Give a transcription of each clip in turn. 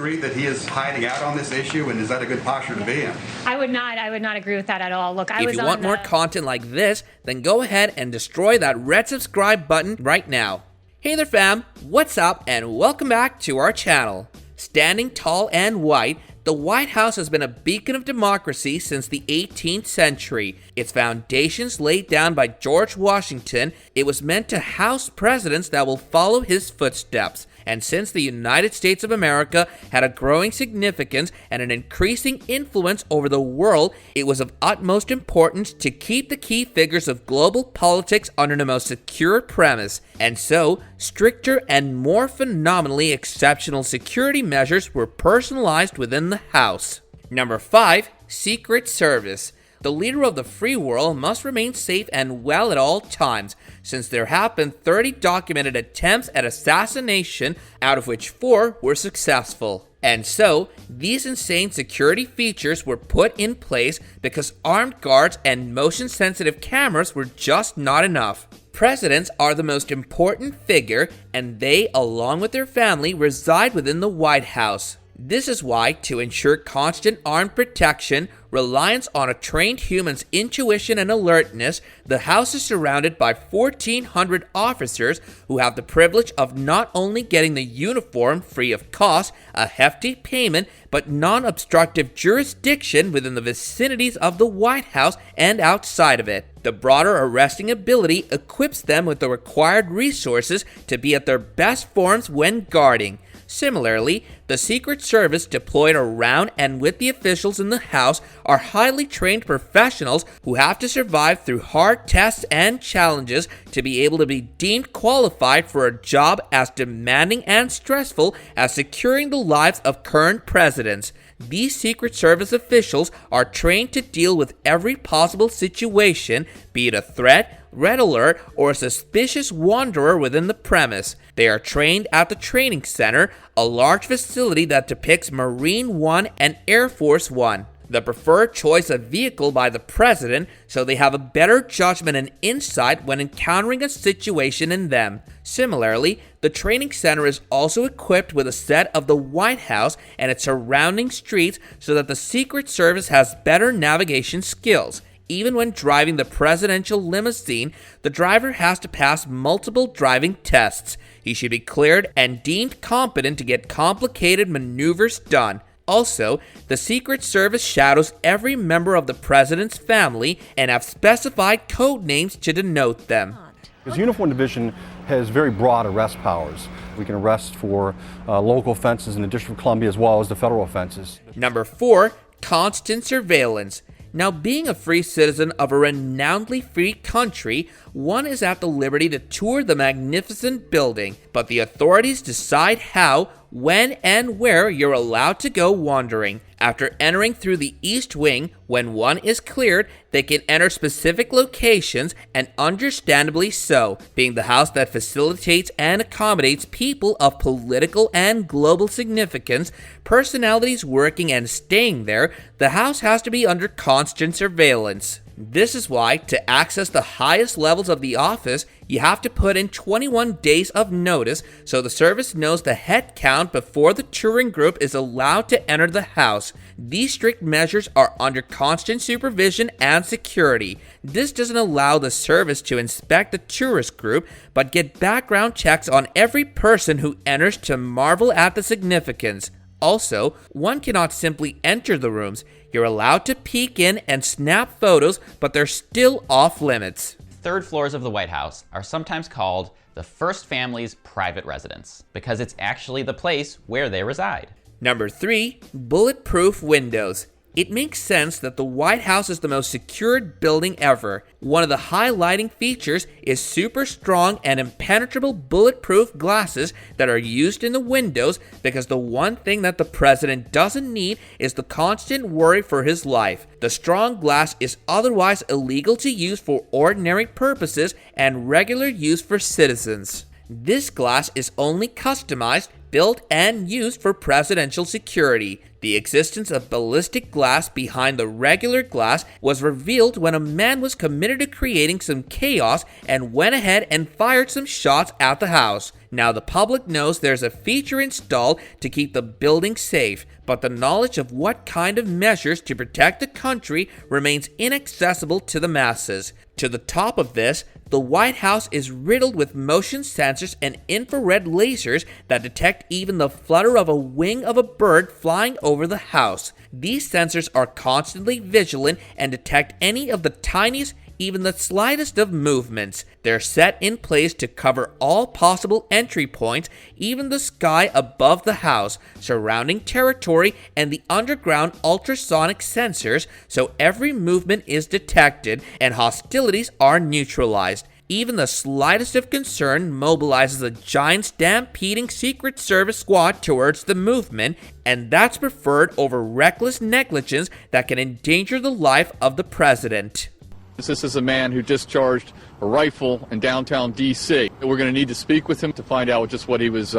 agree that he is hiding out on this issue, and is that a good posture to be in? I would not agree with that at all. Look, If you want more content like this, then go ahead and destroy that red subscribe button right now. Hey there fam, what's up and welcome back to our channel. Standing tall and white, the White House has been a beacon of democracy since the 18th century. Its foundations laid down by George Washington, it was meant to house presidents that will follow his footsteps. And since the United States of America had a growing significance and an increasing influence over the world, it was of utmost importance to keep the key figures of global politics under the most secure premise. And so, stricter and more phenomenally exceptional security measures were personalized within the House. Number 5. Secret Service. The leader of the free world must remain safe and well at all times, since there have been 30 documented attempts at assassination, out of which 4 were successful. And so, these insane security features were put in place because armed guards and motion-sensitive cameras were just not enough. Presidents are the most important figure, and they, along with their family, reside within the White House. This is why, to ensure constant armed protection, reliance on a trained human's intuition and alertness, the House is surrounded by 1,400 officers who have the privilege of not only getting the uniform free of cost, a hefty payment, but non-obstructive jurisdiction within the vicinities of the White House and outside of it. The broader arresting ability equips them with the required resources to be at their best forms when guarding. Similarly, the Secret Service deployed around and with the officials in the House are highly trained professionals who have to survive through hard tests and challenges to be able to be deemed qualified for a job as demanding and stressful as securing the lives of current presidents. These Secret Service officials are trained to deal with every possible situation, be it a threat, red alert, or a suspicious wanderer within the premise. They are trained at the Training Center, a large facility that depicts Marine One and Air Force One, the preferred choice of vehicle by the president, so they have a better judgment and insight when encountering a situation in them. Similarly, the Training Center is also equipped with a set of the White House and its surrounding streets so that the Secret Service has better navigation skills. Even when driving the presidential limousine, the driver has to pass multiple driving tests. He should be cleared and deemed competent to get complicated maneuvers done. Also, the Secret Service shadows every member of the president's family and have specified code names to denote them. Because Uniform Division has very broad arrest powers. We can arrest for local offenses in the District of Columbia as well as the federal offenses. Number 4. Constant surveillance. Now, being a free citizen of a renownedly free country, one is at the liberty to tour the magnificent building, but the authorities decide how, when, and where you're allowed to go wandering. After entering through the East Wing, when one is cleared, they can enter specific locations, and understandably so, being the house that facilitates and accommodates people of political and global significance, personalities working and staying there, the house has to be under constant surveillance. This is why, to access the highest levels of the office, you have to put in 21 days of notice so the service knows the head count before the touring group is allowed to enter the house. These strict measures are under constant supervision and security. This doesn't allow the service to inspect the tourist group, but get background checks on every person who enters to marvel at the significance. Also, one cannot simply enter the rooms. You're allowed to peek in and snap photos, but they're still off limits. Third floors of the White House are sometimes called the First Family's private residence because it's actually the place where they reside. Number 3. Bulletproof windows. It makes sense that the White House is the most secured building ever. One of the highlighting features is super strong and impenetrable bulletproof glasses that are used in the windows because the one thing that the president doesn't need is the constant worry for his life. The strong glass is otherwise illegal to use for ordinary purposes and regular use for citizens. This glass is only customized, built, and used for presidential security. The existence of ballistic glass behind the regular glass was revealed when a man was committed to creating some chaos and went ahead and fired some shots at the house. Now the public knows there's a feature installed to keep the building safe, but the knowledge of what kind of measures to protect the country remains inaccessible to the masses. To the top of this, the White House is riddled with motion sensors and infrared lasers that detect even the flutter of a wing of a bird flying over the house. These sensors are constantly vigilant and detect any of the tiniest, even the slightest of movements. They're set in place to cover all possible entry points, even the sky above the house, surrounding territory, and the underground ultrasonic sensors, so every movement is detected and hostilities are neutralized. Even the slightest of concern mobilizes a giant stampeding Secret Service squad towards the movement, and that's preferred over reckless negligence that can endanger the life of the president. This is a man who discharged a rifle in downtown D.C. We're going to need to speak with him to find out just what he was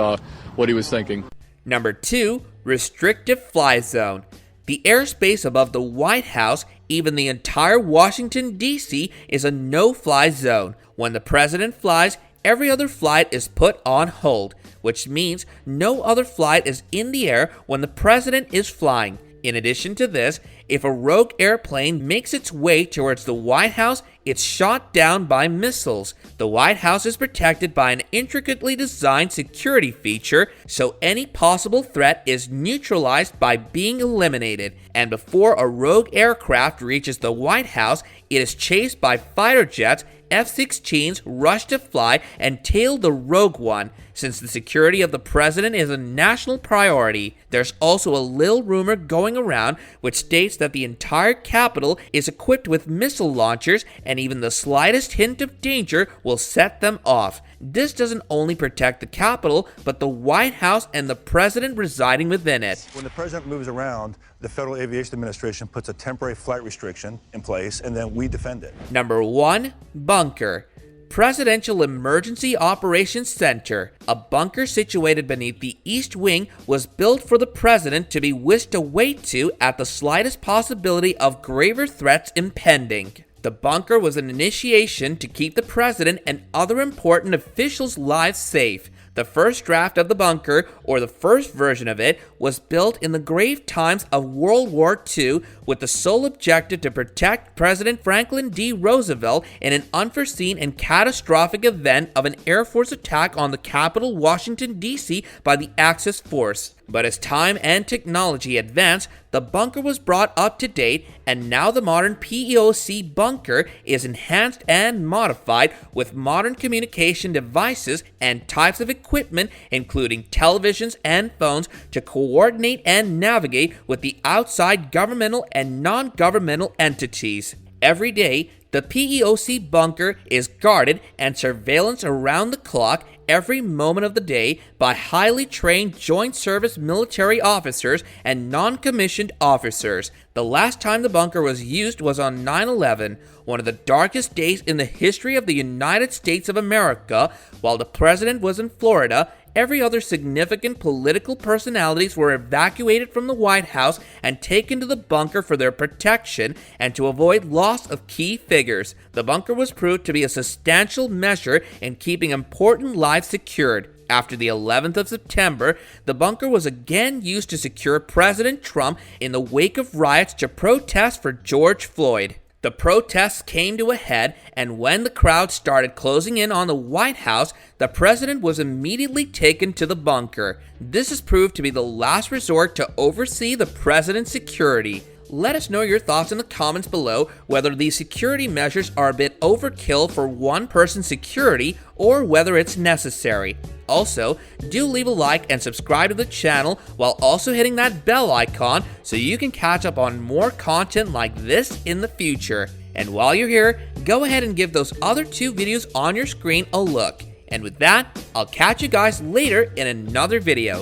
thinking. Number 2, restrictive fly zone. The airspace above the White House, even the entire Washington, D.C., is a no-fly zone. When the president flies, every other flight is put on hold, which means no other flight is in the air when the president is flying. In addition to this, if a rogue airplane makes its way towards the White House, it's shot down by missiles. The White House is protected by an intricately designed security feature, so any possible threat is neutralized by being eliminated. And before a rogue aircraft reaches the White House, it is chased by fighter jets. F-16s rush to fly and tail the rogue one. Since the security of the president is a national priority, there's also a little rumor going around which states that the entire Capitol is equipped with missile launchers, and even the slightest hint of danger will set them off. This doesn't only protect the Capitol, but the White House and the president residing within it. When the president moves around, the Federal Aviation Administration puts a temporary flight restriction in place, and then we defend it. Number 1, bunker. Presidential Emergency Operations Center. A bunker situated beneath the East Wing was built for the president to be whisked away to at the slightest possibility of graver threats impending. The bunker was an initiation to keep the president and other important officials' lives safe. The first draft of the bunker, or the first version of it, was built in the grave times of World War II with the sole objective to protect President Franklin D. Roosevelt in an unforeseen and catastrophic event of an Air Force attack on the capital, Washington, D.C. by the Axis force. But as time and technology advanced, the bunker was brought up to date, and now the modern PEOC bunker is enhanced and modified with modern communication devices and types of equipment, including televisions and phones, to coordinate and navigate with the outside governmental and non-governmental entities. Every day, the PEOC bunker is guarded and surveillance around the clock every moment of the day by highly trained Joint Service military officers and non-commissioned officers. The last time the bunker was used was on 9/11, one of the darkest days in the history of the United States of America. While the president was in Florida, every other significant political personalities were evacuated from the White House and taken to the bunker for their protection and to avoid loss of key figures. The bunker was proved to be a substantial measure in keeping important lives secured. After the 11th of September, the bunker was again used to secure President Trump in the wake of riots to protest for George Floyd. The protests came to a head, and when the crowd started closing in on the White House, the president was immediately taken to the bunker. This has proved to be the last resort to oversee the president's security. Let us know your thoughts in the comments below whether these security measures are a bit overkill for one person's security or whether it's necessary. Also, do leave a like and subscribe to the channel while also hitting that bell icon so you can catch up on more content like this in the future. And while you're here, go ahead and give those other 2 videos on your screen a look. And with that, I'll catch you guys later in another video.